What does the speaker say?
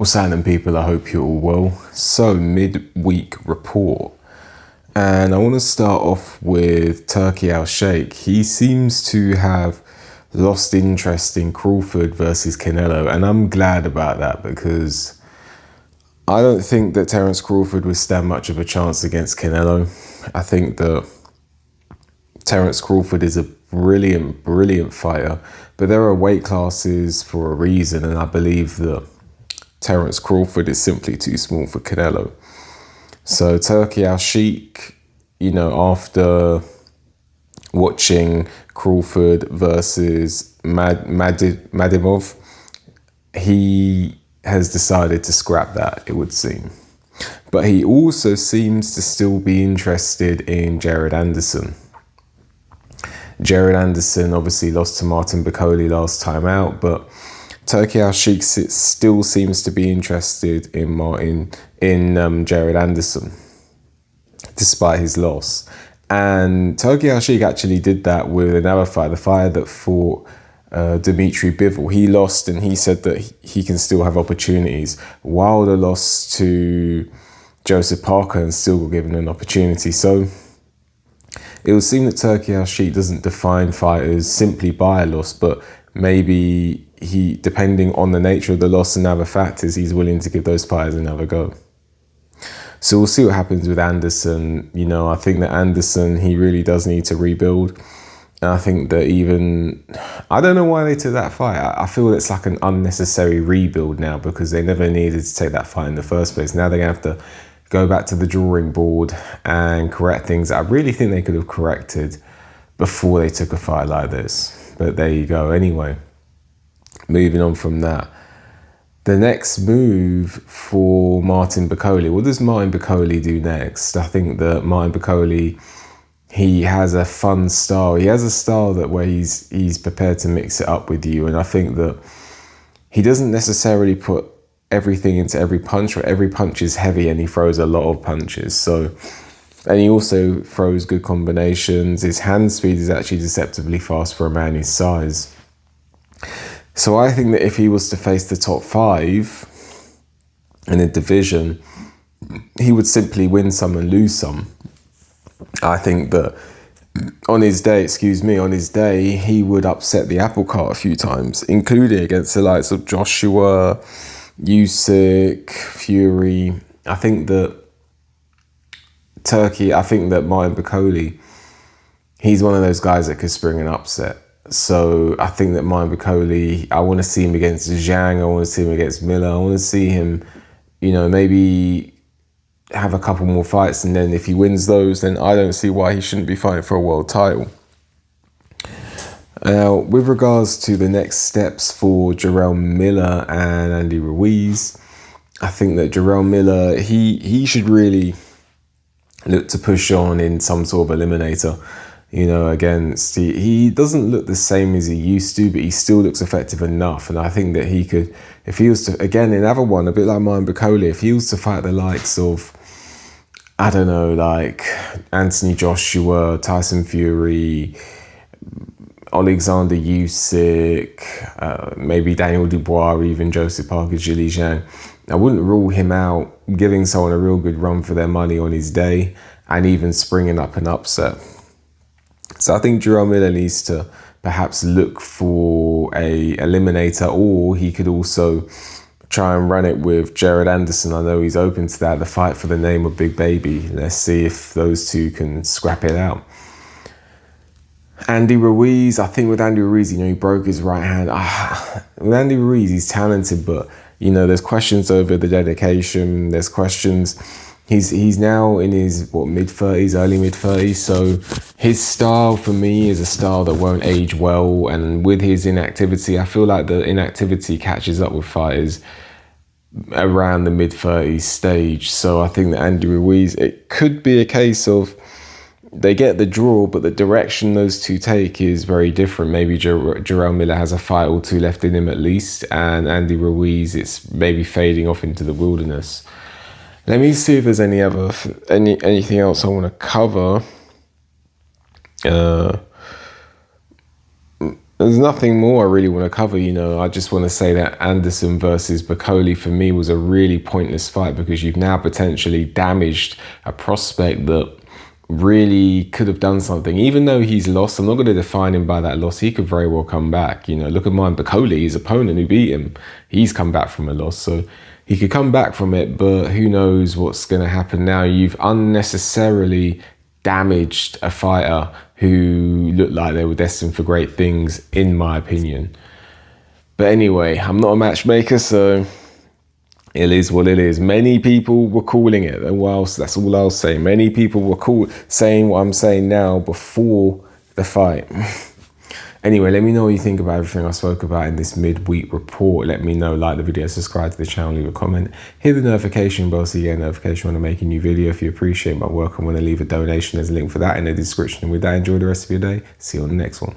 What's happening, people? I hope you're all well. So, midweek report. And I want to start off with Turki Al-Sheikh. He seems to have lost interest in Crawford versus Canelo. And I'm glad about that because I don't think that Terence Crawford would stand much of a chance against Canelo. I think that Terence Crawford is a brilliant fighter. But there are weight classes for a reason. And I believe that Terence Crawford is simply too small for Canelo. So Turki Al-Sheikh, after watching Crawford versus Madimov, he has decided to scrap that, it would seem. But he also seems to still be interested in Jared Anderson. Jared Anderson obviously lost to Martin Bakole last time out, but Turki Al-Sheikh still seems to be interested in Jared Anderson, despite his loss. And Turki Al-Sheikh actually did that with another fight, the fight that fought Dimitri Bivol. He lost, and he said that he can still have opportunities. Wilder lost to Joseph Parker and still got given an opportunity. So it would seem that Turki Al-Sheikh doesn't define fighters simply by a loss, but maybe he, depending on the nature of the loss and other factors, he's willing to give those fighters another go. So we'll see what happens with Anderson. I think that Anderson, he really does need to rebuild. And I think that I don't know why they took that fight. I feel it's like an unnecessary rebuild now because they never needed to take that fight in the first place. Now they're going to have to go back to the drawing board and correct things that I really think they could have corrected before they took a fight like this. But there you go. Anyway, moving on from that. The next move for Martin Bakole. What does Martin Bakole do next? I think that Martin Bakole, he has a fun style. He has a style where he's prepared to mix it up with you. And I think that he doesn't necessarily put everything into every punch, but every punch is heavy and he throws a lot of punches. And he also throws good combinations. His hand speed is actually deceptively fast for a man his size. So I think that if he was to face the top 5 in a division, he would simply win some and lose some. I think that on his day, he would upset the apple cart a few times, including against the likes of Joshua, Usyk, Fury. I think that Martin Bakole, he's one of those guys that could spring an upset. So I think that Martin Bakole, I want to see him against Zhang, I want to see him against Miller, I want to see him, maybe have a couple more fights, and then if he wins those, then I don't see why he shouldn't be fighting for a world title. Now, with regards to the next steps for Jarrell Miller and Andy Ruiz, I think that Jarrell Miller, he should really look to push on in some sort of eliminator. Against, he doesn't look the same as he used to, but he still looks effective enough. And I think that he could, if he was to, again, another one, a bit like Martin Bakole, if he was to fight the likes of, I don't know, like Anthony Joshua, Tyson Fury, Alexander Usyk, maybe Daniel Dubois, or even Joseph Parker, Zhilei Zhang, I wouldn't rule him out, giving someone a real good run for their money on his day and even springing up an upset. So I think Jarrell Miller needs to perhaps look for a eliminator, or he could also try and run it with Jared Anderson. I know he's open to that, the fight for the name of Big Baby. Let's see if those two can scrap it out. Andy Ruiz, I think with Andy Ruiz, he broke his right hand. With Andy Ruiz, he's talented, but, there's questions over the dedication. There's questions. He's now in his, mid-30s, early mid-30s. So his style, for me, is a style that won't age well. And with his inactivity, I feel like the inactivity catches up with fighters around the mid-30s stage. So I think that Andy Ruiz, it could be a case of they get the draw, but the direction those two take is very different. Maybe Jarrell Miller has a fight or two left in him at least, and Andy Ruiz, it's maybe fading off into the wilderness. Let me see if there's anything else I want to cover. There's nothing more I really want to cover, you know. I just want to say that Anderson versus Bakole for me was a really pointless fight, because you've now potentially damaged a prospect that really could have done something. Even though he's lost, I'm not going to define him by that loss. He could very well come back. You know, look at mine, Bakole, his opponent who beat him. He's come back from a loss, so he could come back from it, but who knows what's going to happen now. You've unnecessarily damaged a fighter who looked like they were destined for great things, in my opinion. But anyway, I'm not a matchmaker, so it is what it is. Many people were calling it. Well, that's all I'll say. Many people were saying what I'm saying now before the fight. Anyway, let me know what you think about everything I spoke about in this midweek report. Let me know, like the video, subscribe to the channel, leave a comment, hit the notification bell so you get a notification when I make a new video. If you appreciate my work and want to leave a donation, there's a link for that in the description. And with that, enjoy the rest of your day. See you on the next one.